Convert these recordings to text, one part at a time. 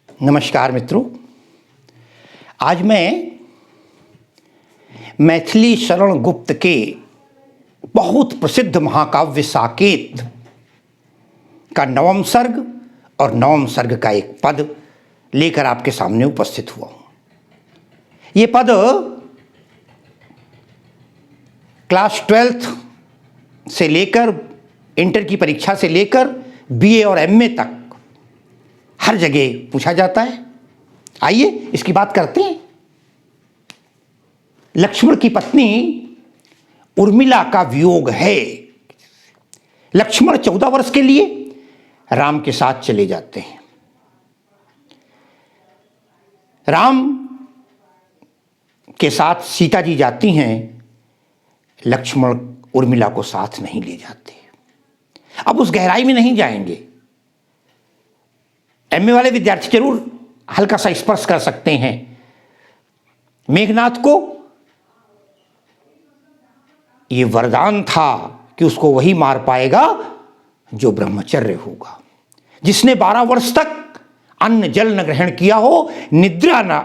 नमस्कार मित्रों। आज मैं मैथिली शरण गुप्त के बहुत प्रसिद्ध महाकाव्य साकेत का नवम सर्ग और नवम सर्ग का एक पद लेकर आपके सामने उपस्थित हुआ हूँ। ये पद क्लास 12th से लेकर इंटर की परीक्षा से लेकर बीए और एमए तक हर जगह पूछा जाता है। आइए इसकी बात करते हैं। लक्ष्मण की पत्नी उर्मिला का वियोग है। लक्ष्मण 14 वर्ष के लिए राम के साथ चले जाते हैं। राम के साथ सीता जी जाती हैं, लक्ष्मण उर्मिला को साथ नहीं ले जाते। अब उस गहराई में नहीं जाएंगे। एमए वाले विद्यार्थी जरूर हल्का सा स्पर्श कर सकते हैं। मेघनाथ को यह वरदान था कि उसको वही मार पाएगा जो ब्रह्मचर्य होगा, जिसने 12 वर्ष तक अन्न जल न ग्रहण किया हो, निद्रा न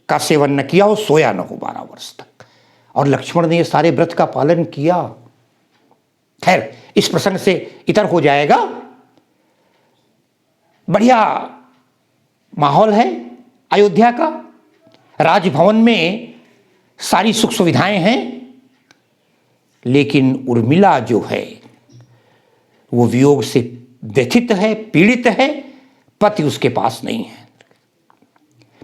का सेवन न किया हो, सोया न हो 12 वर्ष तक। और लक्ष्मण ने यह सारे व्रत का पालन किया। खैर, इस प्रसंग से इतर हो जाएगा। बढ़िया माहौल है अयोध्या का। राजभवन में सारी सुख सुविधाएं हैं, लेकिन उर्मिला जो है वो वियोग से व्यथित है, पीड़ित है। पति उसके पास नहीं है।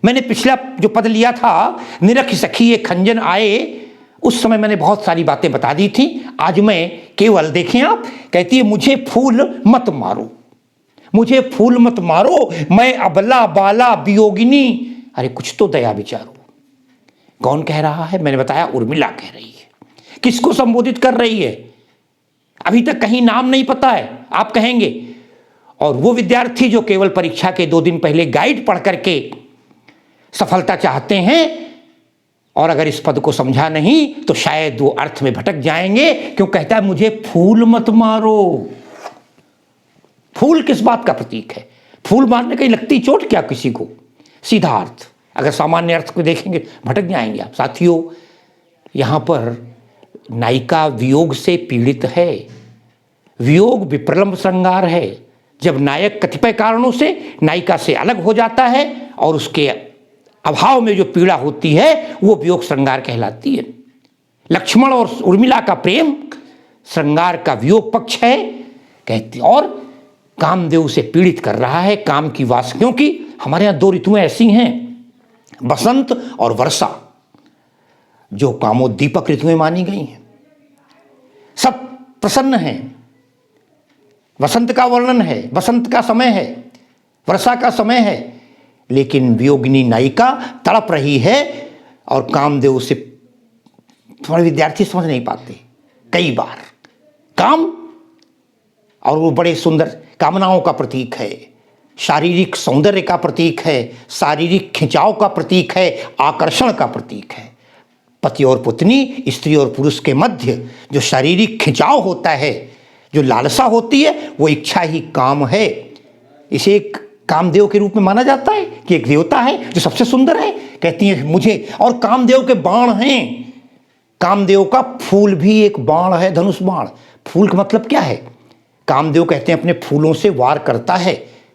मैंने पिछला जो पद लिया था, निरख सखी ये खंजन आए, उस समय मैंने बहुत सारी बातें बता दी थी। आज मैं केवल, देखें आप, कहती है मुझे फूल मत मारो, मुझे फूल मत मारो, मैं अबला बाला वियोगिनी। अरे कुछ तो दया विचारो। कौन कह रहा है? मैंने बताया उर्मिला कह रही है। किसको संबोधित कर रही है? अभी तक कहीं नाम नहीं पता है। आप कहेंगे, और वो विद्यार्थी जो केवल परीक्षा के 2 दिन पहले गाइड पढ़ करके सफलता चाहते हैं, और अगर इस पद को समझा नहीं तो शायद वो अर्थ में भटक जाएंगे। क्यों कहता है मुझे फूल मत मारो? फूल किस बात का प्रतीक है? फूल मारने कहीं लगती चोट क्या किसी को? सीधा अर्थ, अगर सामान्य अर्थ को देखेंगे भटक जाएंगे आप। साथियों, यहां पर नायिका वियोग से पीड़ित है। वियोग विप्रलंब श्रृंगार है। जब नायक कतिपय कारणों से नायिका से अलग हो जाता है और उसके अभाव में जो पीड़ा होती है वो वियोग श्रृंगार कहलाती है। लक्ष्मण और उर्मिला का प्रेम श्रृंगार का वियोग पक्ष है कहती। और कामदेव से पीड़ित कर रहा है काम की वास, क्योंकि हमारे यहाँ 2 ऋतुएं ऐसी हैं, बसंत और वर्षा, जो कामोद्दीपक ऋतुएं मानी गई हैं। सब प्रसन्न हैं। वसंत का वर्णन है, बसंत का समय है, वर्षा का समय है, लेकिन वियोगिनी नायिका तड़प रही है और कामदेव से थोड़े विद्यार्थी समझ नहीं पाते कई बार। काम, और वो बड़े सुंदर कामनाओं का प्रतीक है, शारीरिक सौंदर्य का प्रतीक है, शारीरिक खिंचाव का प्रतीक है, आकर्षण का प्रतीक है। पति और पत्नी, स्त्री और पुरुष के मध्य जो शारीरिक खिंचाव होता है, जो लालसा होती है, वो इच्छा ही काम है। इसे एक कामदेव के रूप में माना जाता है कि एक देवता है जो सबसे सुंदर है। कहती है मुझे, और कामदेव के बाण हैं। कामदेव का फूल भी एक बाण है, धनुष बाण। फूल का मतलब क्या है? कामदेव कहते हैं अपने फूलों से वार करता है।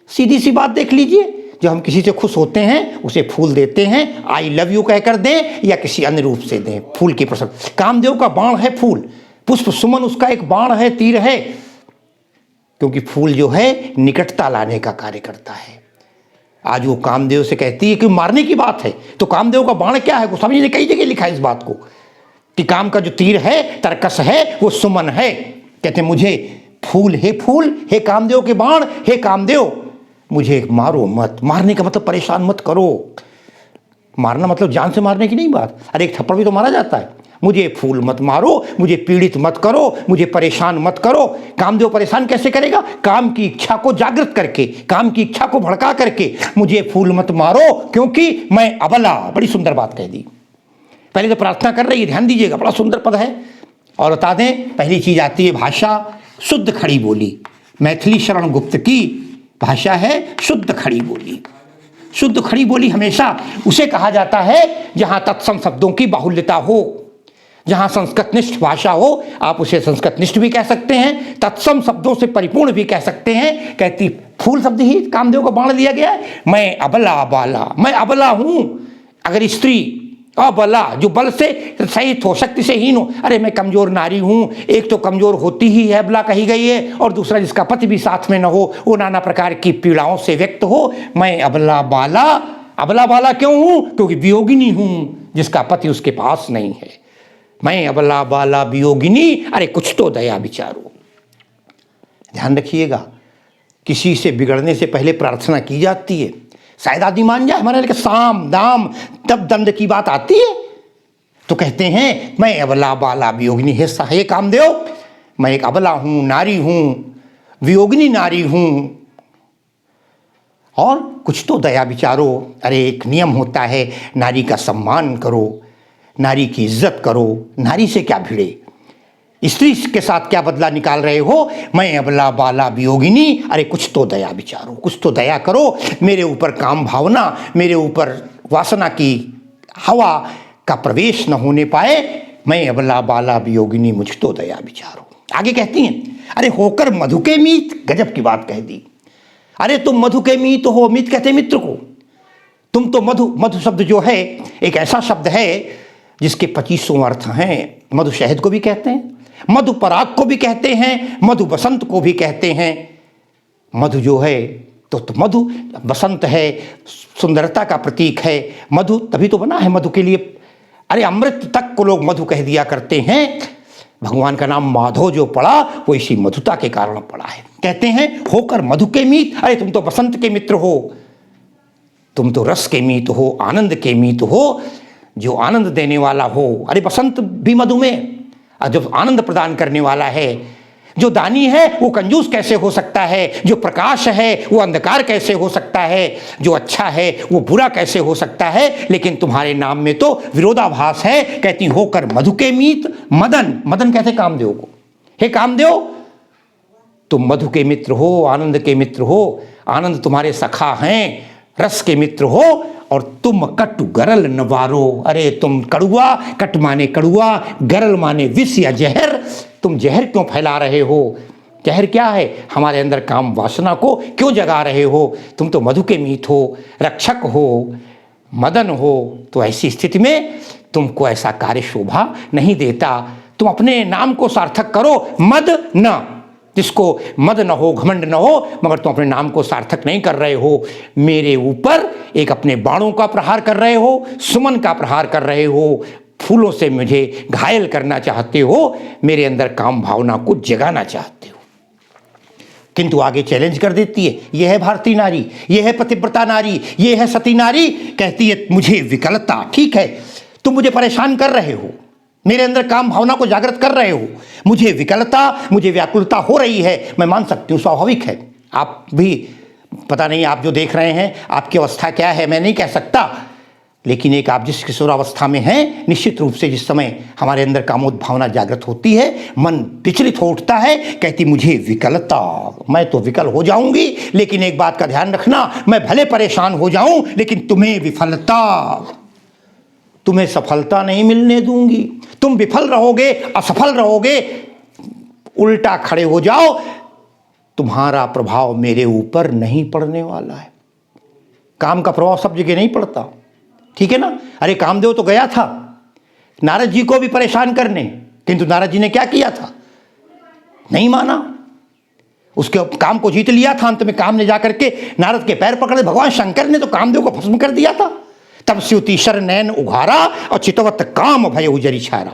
सीधी सी बात देख लीजिए, जो हम किसी से खुश होते हैं उसे फूल देते हैं, आई लव यू कहकर दें या किसी अन्य रूप से दें, फूल की प्रशंसा। कामदेव का बाण है फूल। पुष्प सुमन उसका एक बाण है, तीर है, क्योंकि फूल जो है निकटता लाने का कार्य करता है। आज वो कामदेव से कहती है कि मारने की बात है, तो कामदेव का बाण क्या है वो समझिए। कई जगह लिखा है इस बात को कि काम का जो तीर है, तरकस है, वो सुमन है। कहते मुझे फूल, हे कामदेव के बाण, हे कामदेव मुझे मारो मत। मारने का मतलब परेशान मत करो। मारना मतलब जान से मारने की नहीं बात। अरे एक थप्पड़ भी तो मारा जाता है। मुझे फूल मत मारो, मुझे पीड़ित मत करो, मुझे परेशान मत करो। कामदेव परेशान कैसे करेगा? काम की इच्छा को जागृत करके, काम की इच्छा को भड़का करके। मुझे फूल मत मारो क्योंकि मैं अबला। बड़ी सुंदर बात कह दी। पहले तो प्रार्थना कर रही है, ध्यान दीजिएगा, बड़ा सुंदर पद है। और बता दें, पहली चीज आती है भाषा, शुद्ध खड़ी बोली। मैथिली शरण गुप्त की भाषा है शुद्ध खड़ी बोली। शुद्ध खड़ी बोली हमेशा उसे कहा जाता है जहां तत्सम शब्दों की बाहुल्यता हो, जहां संस्कृतनिष्ठ भाषा हो। आप उसे संस्कृतनिष्ठ भी कह सकते हैं, तत्सम शब्दों से परिपूर्ण भी कह सकते हैं। कहती फूल शब्द ही कामदेव को बाण दिया गया है। मैं अबला बाला, मैं अबला हूं। अगर स्त्री अबला जो बल से सहित हो, शक्ति से हीन हो, अरे मैं कमजोर नारी हूं। एक तो कमजोर होती ही है, अबला कही गई है, और दूसरा जिसका पति भी साथ में न हो, वो नाना प्रकार की पीड़ाओं से व्यक्त हो। मैं अबला बाला, अबला बाला क्यों हूं? क्योंकि वियोगिनी हूं, जिसका पति उसके पास नहीं है। मैं अबला बाला वियोगिनी, अरे कुछ तो दया विचारो। ध्यान रखिएगा, किसी से बिगड़ने से पहले प्रार्थना की जाती है। शायद आदमी मान जाए हमारे, लेकिन साम दाम तब दंड की बात आती है तो कहते हैं मैं अबला बाला वियोगिनी। हे कामदेव, मैं एक अबला हूं, नारी हूं, वियोगिनी नारी हूं, और कुछ तो दया विचारो। अरे एक नियम होता है, नारी का सम्मान करो, नारी की इज्जत करो। नारी से क्या भिड़े, स्त्री के साथ क्या बदला निकाल रहे हो? मैं अबला बाला वियोगिनी, अरे कुछ तो दया विचारो, कुछ तो दया करो। मेरे ऊपर काम भावना, मेरे ऊपर वासना की हवा का प्रवेश न होने पाए। मैं अबला बाला वियोगिनी, मुझ तो दया विचारो। आगे कहती हैं, अरे होकर मधु के मीत, गजब की बात कह दी। अरे तुम मधु के मीत हो, मीत कहते मित्र को, तुम तो मधु, मधु शब्द जो है एक ऐसा शब्द है जिसके 25 अर्थ हैं। मधु शहद को भी कहते हैं, मधु पराग को भी कहते हैं, मधु बसंत को भी कहते हैं। मधु जो है तो मधु बसंत है, सुंदरता का प्रतीक है। मधु तभी तो बना है मधु के लिए। अरे अमृत तक को लोग मधु कह दिया करते हैं। भगवान का नाम माधव जो पड़ा वो इसी मधुता के कारण पड़ा है। कहते हैं होकर मधु के मीत, अरे तुम तो बसंत के मित्र हो, तुम तो रस के मीत हो, आनंद के मीत हो, जो आनंद देने वाला हो। अरे बसंत भी मधु में जो आनंद प्रदान करने वाला है। जो दानी है वो कंजूस कैसे हो सकता है? जो प्रकाश है वो अंधकार कैसे हो सकता है? जो अच्छा है वो बुरा कैसे हो सकता है? लेकिन तुम्हारे नाम में तो विरोधाभास है। कहती होकर मधु के मीत, मदन, मदन कहते कामदेव को। हे कामदेव, तुम मधु के मित्र हो, आनंद के मित्र हो, आनंद तुम्हारे सखा हैं, रस के मित्र हो, और तुम कटु गरल नवारो। अरे तुम कड़ुआ, कट माने कड़ुआ, गरल माने विष या जहर। तुम जहर क्यों फैला रहे हो? जहर क्या है? हमारे अंदर काम वासना को क्यों जगा रहे हो? तुम तो मधु के मीत हो, रक्षक हो, मदन हो। तो ऐसी स्थिति में तुमको ऐसा कार्य शोभा नहीं देता। तुम अपने नाम को सार्थक करो, मद न, जिसको मद न हो, घमंड न हो, मगर तुम अपने नाम को सार्थक नहीं कर रहे हो। मेरे ऊपर एक अपने बाणों का प्रहार कर रहे हो, सुमन का प्रहार कर रहे हो, फूलों से मुझे घायल करना चाहते हो, मेरे अंदर काम भावना को जगाना चाहते हो। किंतु आगे चैलेंज कर देती है, यह है भारतीय नारी, यह है पतिव्रता नारी, यह है सती नारी। कहती है मुझे विकलता, ठीक है तुम मुझे परेशान कर रहे हो, मेरे अंदर काम भावना को जागृत कर रहे हो, मुझे विकलता, मुझे व्याकुलता हो रही है, मैं मान सकती हूँ, स्वाभाविक है। आप भी, पता नहीं आप जो देख रहे हैं आपकी अवस्था क्या है, मैं नहीं कह सकता, लेकिन एक आप जिस किशोरावस्था में हैं, निश्चित रूप से जिस समय हमारे अंदर कामोद भावना जागृत होती है, मन विचलित हो उठता है। कहती मुझे विकलता, मैं तो विकल हो जाऊंगी, लेकिन एक बात का ध्यान रखना, मैं भले परेशान हो जाऊं, लेकिन तुम्हें विफलता, तुम्हें सफलता नहीं मिलने दूंगी। तुम विफल रहोगे, असफल रहोगे, उल्टा खड़े हो जाओ, तुम्हारा प्रभाव मेरे ऊपर नहीं पड़ने वाला है। काम का प्रभाव सब जगह नहीं पड़ता, ठीक है ना। अरे कामदेव तो गया था नारद जी को भी परेशान करने, किंतु नारद जी ने क्या किया था? नहीं माना, उसके काम को जीत लिया था। अंत में काम ने जाकर के नारद के पैर पकड़े, भगवान शंकर ने तो कामदेव को भस्म कर दिया था। तब स्युतिशर नैन उघारा और चितवत काम भय उजरी छारा।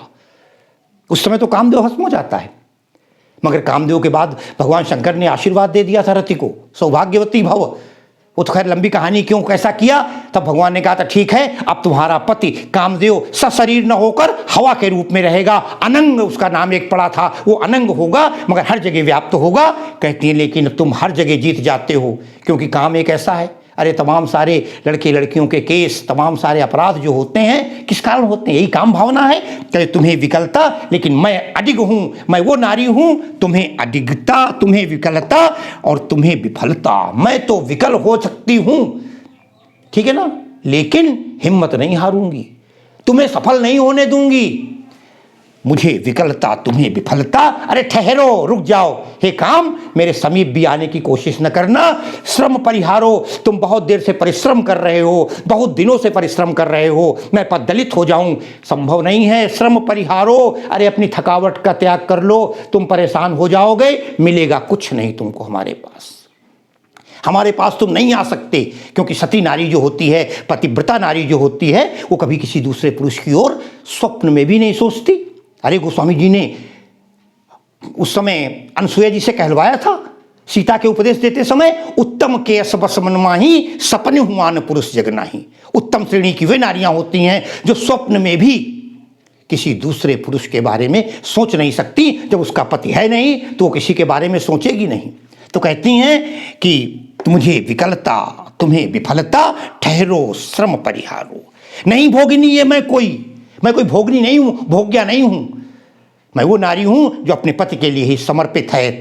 उस समय तो कामदेव भस्म हो जाता है, मगर कामदेव के बाद भगवान शंकर ने आशीर्वाद दे दिया था रति को, सौभाग्यवती भव। वो तो खैर लंबी कहानी, क्यों कैसा किया। तब भगवान ने कहा था ठीक है, अब तुम्हारा पति कामदेव सशरीर न होकर हवा के रूप में रहेगा, अनंग उसका नाम एक पड़ा था, वो अनंग होगा मगर हर जगह व्याप्त होगा। कहती है लेकिन तुम हर जगह जीत जाते हो, क्योंकि काम एक ऐसा है। अरे तमाम सारे लड़के लड़कियों के केस, तमाम सारे अपराध जो होते हैं किस कारण होते हैं? यही काम भावना है। कहे तुम्हें विकलता, लेकिन मैं अडिग हूं, मैं वो नारी हूं, तुम्हें अडिगता, तुम्हें विकलता और तुम्हें विफलता। मैं तो विकल हो सकती हूं, ठीक है ना, लेकिन हिम्मत नहीं हारूंगी, तुम्हें सफल नहीं होने दूंगी। मुझे विकलता तुम्हें विफलता, अरे ठहरो, रुक जाओ, हे काम मेरे समीप भी आने की कोशिश न करना। श्रम परिहारो, तुम बहुत देर से परिश्रम कर रहे हो, बहुत दिनों से परिश्रम कर रहे हो, मैं पददलित हो जाऊं, संभव नहीं है। श्रम परिहारो, अरे अपनी थकावट का त्याग कर लो, तुम परेशान हो जाओगे, मिलेगा कुछ नहीं तुमको हमारे पास। हमारे पास तुम नहीं आ सकते, क्योंकि सती नारी जो होती है, पतिव्रता नारी जो होती है, वो कभी किसी दूसरे पुरुष की ओर स्वप्न में भी नहीं सोचती। अरे गोस्वामी जी ने उस समय अनसुया जी से कहलवाया था, सीता के उपदेश देते समय, उत्तम के बस मन माही, सपने हुआन पुरुष जग नाही। उत्तम श्रेणी की वे नारियां होती हैं जो स्वप्न में भी किसी दूसरे पुरुष के बारे में सोच नहीं सकती। जब उसका पति है नहीं तो वो किसी के बारे में सोचेगी नहीं। तो कहती हैं कि मुझे विकलता तुम्हें विफलता, ठहरो श्रम परिहारो। नहीं भोगिनी ये मैं कोई भोगनी नहीं हूं, भोग्या नहीं हूं। मैं वो नारी हूं जो अपने पति के लिए ही समर्पित है,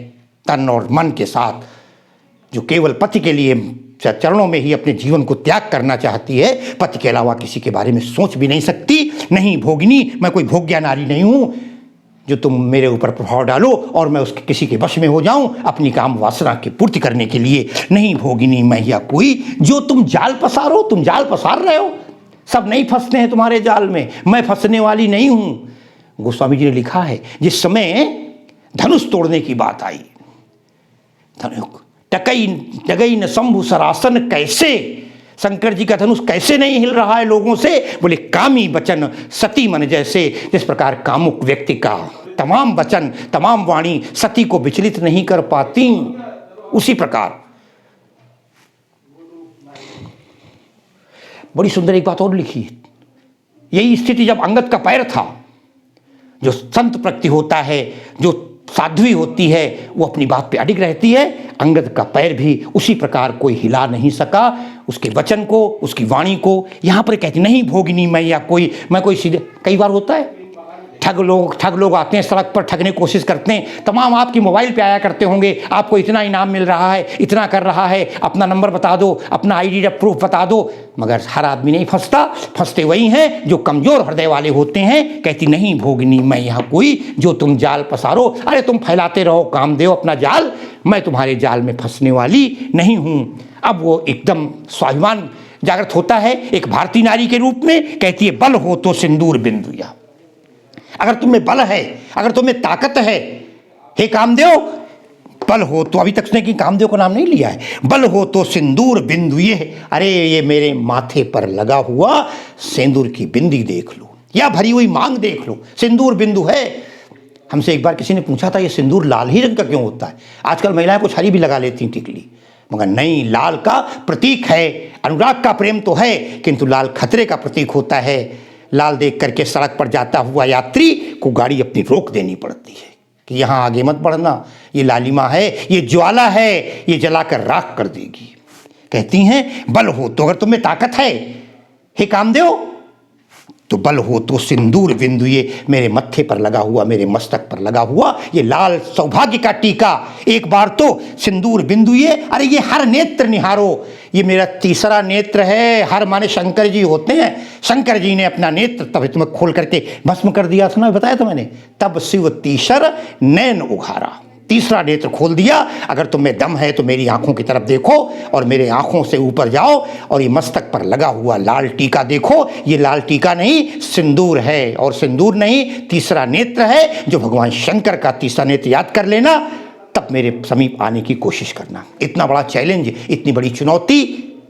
तन और मन के साथ, जो केवल पति के लिए चरणों में ही अपने जीवन को त्याग करना चाहती है, पति के अलावा किसी के बारे में सोच भी नहीं सकती। नहीं भोगिनी, मैं कोई भोग्या नारी नहीं हूं जो तुम मेरे ऊपर प्रभाव डालो और मैं उसके किसी के वश में हो जाऊं अपनी काम वासना की पूर्ति करने के लिए। नहीं भोगिनी मैं या कोई जो तुम जाल पसारो, तुम जाल पसार रहे हो, सब नहीं फंसते हैं तुम्हारे जाल में, मैं फंसने वाली नहीं हूं। गोस्वामी जी ने लिखा है, जिस समय धनुष तोड़ने की बात आई, टकई न शंभु सरासन, कैसे शंकर जी का धनुष कैसे नहीं हिल रहा है लोगों से, बोले कामी वचन सती मन जैसे। जिस प्रकार कामुक व्यक्ति का तमाम वचन, तमाम वाणी सती को विचलित नहीं कर पाती, उसी प्रकार बड़ी सुंदर एक बात और लिखी है। यही स्थिति जब अंगद का पैर था, जो संत प्रकृति होता है, जो साध्वी होती है, वो अपनी बात पे अडिग रहती है। अंगद का पैर भी उसी प्रकार कोई हिला नहीं सका, उसके वचन को, उसकी वाणी को। यहां पर कहती नहीं भोगिनी मैं या कोई, मैं कोई सीधे, कई बार होता है ठग लोग आते हैं सड़क पर, ठगने की कोशिश करते हैं, तमाम आपकी मोबाइल पे आया करते होंगे, आपको इतना इनाम मिल रहा है, इतना कर रहा है, अपना नंबर बता दो, अपना आईडी प्रूफ बता दो। मगर हर आदमी नहीं फंसता, फंसते वही हैं जो कमजोर हृदय वाले होते हैं। कहती नहीं भोगिनी मैं यहाँ कोई जो तुम जाल पसारो, अरे तुम फैलाते रहो कामदेव अपना जाल, मैं तुम्हारे जाल में फंसने वाली नहीं हूं। अब वो एकदम स्वाभिमान जागृत होता है एक भारतीय नारी के रूप में। कहती है बल हो तो सिंदूर बिंदुया, अगर तुम्हें बल है, अगर तुम्हें ताकत है, हे कामदेव बल हो तो, अभी तक उसने कि कामदेव का नाम नहीं लिया है, बल हो तो सिंदूर बिंदु ये, अरे ये मेरे माथे पर लगा हुआ सिंदूर की बिंदी देख लो, या भरी हुई मांग देख लो, सिंदूर बिंदु है। हमसे एक बार किसी ने पूछा था ये सिंदूर लाल ही रंग का क्यों होता है? आजकल महिलाएं कुछ हरी भी लगा लेती हैं टिकली, मगर नहीं, लाल का प्रतीक है। अनुराग का प्रेम तो है, किंतु लाल खतरे का प्रतीक होता है। लाल देख करके सड़क पर जाता हुआ यात्री को गाड़ी अपनी रोक देनी पड़ती है कि यहाँ आगे मत बढ़ना, ये लालिमा है, ये ज्वाला है, ये जलाकर राख कर देगी। कहती हैं बल हो तो, अगर तुम्हें ताकत है हे कामदेव, तो बल हो तो सिंदूर बिंदु ये मेरे मत्थे पर लगा हुआ, मेरे मस्तक पर लगा हुआ ये लाल सौभाग्य का टीका, एक बार तो सिंदूर बिंदु ये, अरे ये हर नेत्र निहारो, ये मेरा तीसरा नेत्र है। हर माने शंकर जी होते हैं, शंकर जी ने अपना नेत्र तब तुम्हें खोल करके भस्म कर दिया था ना, बताया था मैंने, तब शिव तीसर नैन उघारा, तीसरा नेत्र खोल दिया। अगर तुम्हें दम है तो मेरी आंखों की तरफ देखो और मेरे आंखों से ऊपर जाओ और ये मस्तक पर लगा हुआ लाल टीका देखो। ये लाल टीका नहीं सिंदूर है, और सिंदूर नहीं तीसरा नेत्र है, जो भगवान शंकर का तीसरा नेत्र याद कर लेना, तब मेरे समीप आने की कोशिश करना। इतना बड़ा चैलेंज, इतनी बड़ी चुनौती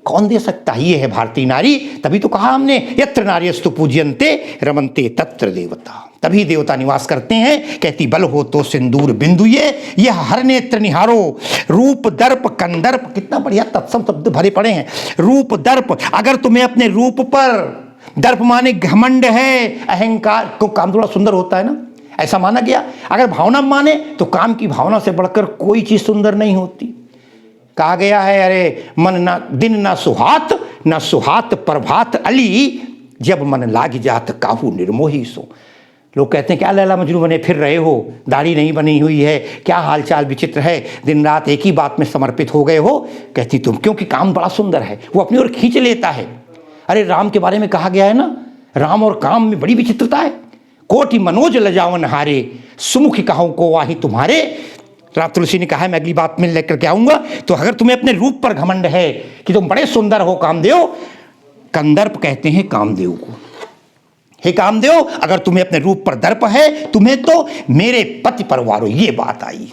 कौन दे सकता है? ये है भारतीय नारी। तभी तो कहा हमने यत्र नार्यस्तु पूज्यन्ते रमन्ते तत्र देवता, तभी देवता निवास करते हैं। कहती बल हो तो सिंदूर बिंदु ये, यह हर नेत्र निहारो, रूप दर्प कंदर्प, कितना बढ़िया तत्सम शब्द भरे पड़े हैं। रूप दर्प, अगर तुम्हें अपने रूप पर, दर्प माने घमंड है, अहंकार को, काम थोड़ा सुंदर होता है ना, ऐसा माना गया। अगर भावना माने तो काम की भावना से बढ़कर कोई चीज सुंदर नहीं होती। कहा गया है अरे मन ना दिन ना सुहात प्रभात अली, जब मन लाग जात काहू निर्मोही सो। लोग कहते हैं क्या लैला मजनू बने फिर रहे हो, दाढ़ी नहीं बनी हुई है, क्या हालचाल विचित्र है, दिन रात एक ही बात में समर्पित हो गए हो। कहती तुम क्योंकि काम बड़ा सुंदर है, वो अपनी ओर खींच लेता है। अरे राम के बारे में कहा गया है ना, राम और काम में बड़ी विचित्रता है। कोटि मनोज लजावन हारे, सुमुख कहूं को वाही तुम्हारे। राम तुलसी ने कहा है, मैं अगली बात में लेकर के आऊंगा। तो अगर तुम्हें अपने रूप पर घमंड है कि तुम बड़े सुंदर हो कामदेव, कंदर्प कहते हैं कामदेव को, हे कामदेव अगर तुम्हें अपने रूप पर दर्प है, तुम्हें तो मेरे पति परवारो, ये बात आई,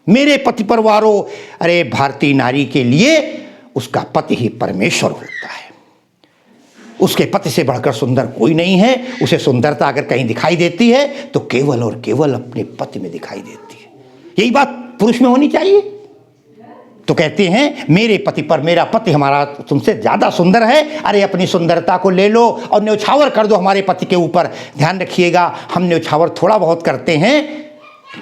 मेरे पति परवारो। अरे भारतीय नारी के लिए उसका पति ही परमेश्वर होता है, उसके पति से बढ़कर सुंदर कोई नहीं है। उसे सुंदरता अगर कहीं दिखाई देती है तो केवल और केवल अपने पति में दिखाई देती है। यही बात पुरुष में होनी चाहिए। तो कहते हैं मेरे पति पर, मेरा पति हमारा तुमसे ज्यादा सुंदर है। अरे अपनी सुंदरता को ले लो और न्यौछावर कर दो हमारे पति के ऊपर। ध्यान रखिएगा, हम न्यौछावर थोड़ा बहुत करते हैं।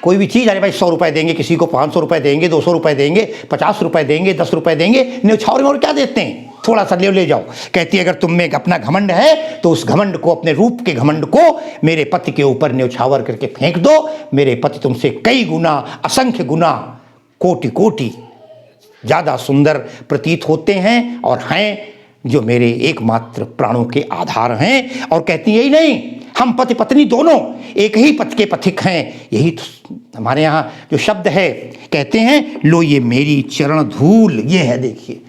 कोई भी चीज़, अरे भाई 100 रुपए देंगे, किसी को 500 रुपए देंगे, 200 रुपए देंगे, 50 रुपए देंगे, 10 रुपए देंगे, न्यौछावर में और क्या देते हैं, थोड़ा सा ले जाओ। कहती है अगर तुम में अपना घमंड है तो उस घमंड को, अपने रूप के घमंड को मेरे पति के ऊपर न्यौछावर करके फेंक दो। मेरे पति तुमसे कई गुना, असंख्य गुना, कोटि कोटि ज़्यादा सुंदर प्रतीत होते हैं और हैं, जो मेरे एकमात्र प्राणों के आधार हैं। और कहती यही नहीं, हम पति पत्नी दोनों एक ही पथ के पथिक हैं। यही तो हमारे यहाँ जो शब्द है, कहते हैं लो ये मेरी चरण धूल, ये है देखिए,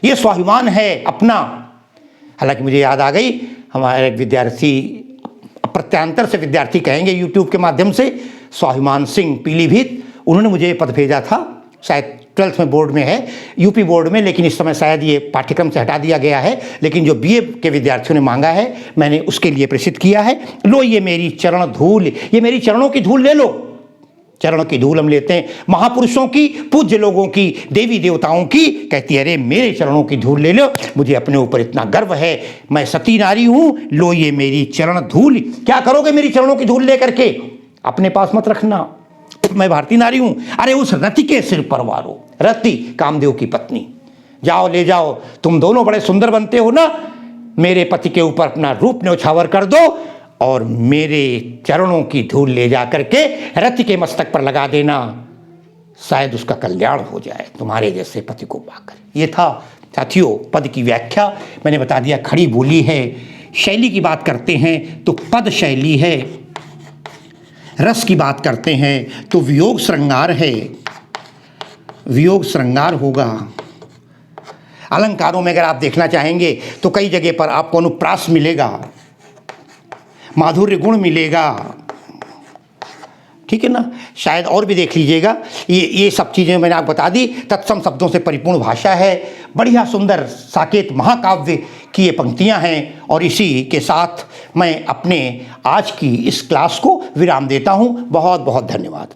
ये स्वाभिमान है अपना। हालांकि मुझे याद आ गई, हमारे विद्यार्थी, प्रत्यांतर से विद्यार्थी कहेंगे यूट्यूब के माध्यम से, स्वाभिमान सिंह पीलीभीत, उन्होंने मुझे ये पद भेजा था। शायद 12th में बोर्ड में है, यूपी बोर्ड में, लेकिन इस समय शायद ये पाठ्यक्रम से हटा दिया गया है। लेकिन जो बीए के विद्यार्थियों ने मांगा है, मैंने उसके लिए प्रेषित किया है। लो ये मेरी चरण धूल, ये मेरी चरणों की धूल ले लो। चरणों की धूल हम लेते हैं महापुरुषों की, पूज्य लोगों की, देवी देवताओं की। कहती है अरे मेरे चरणों की धूल ले लो, मुझे अपने ऊपर इतना गर्व है, मैं सती नारी हूं। लो ये मेरी चरण धूल। क्या करोगे मेरी चरणों की धूल लेकर के? अपने पास मत रखना, मैं भारतीय नारी हूं। अरे उस रति के सिर पर वारो, रति कामदेव की पत्नी, जाओ ले जाओ, तुम दोनों बड़े सुंदर बनते हो ना, मेरे पति के ऊपर अपना रूप न्यौछावर कर दो और मेरे चरणों की धूल ले जा करके रति के मस्तक पर लगा देना, शायद उसका कल्याण हो जाए तुम्हारे जैसे पति को पाकर। ये था साथियों पद की व्याख्या, मैंने बता दिया। खड़ी बोली है। शैली की बात करते हैं तो पद शैली है, रस की बात करते हैं तो वियोग श्रृंगार है, वियोग श्रृंगार होगा। अलंकारों में अगर आप देखना चाहेंगे तो कई जगह पर आपको अनुप्रास मिलेगा, माधुर्य गुण मिलेगा, ठीक है ना। शायद और भी देख लीजिएगा, ये सब चीज़ें मैंने आपको बता दी। तत्सम शब्दों से परिपूर्ण भाषा है, बढ़िया सुंदर साकेत महाकाव्य की ये पंक्तियां हैं। और इसी के साथ मैं अपने आज की इस क्लास को विराम देता हूं। बहुत बहुत धन्यवाद।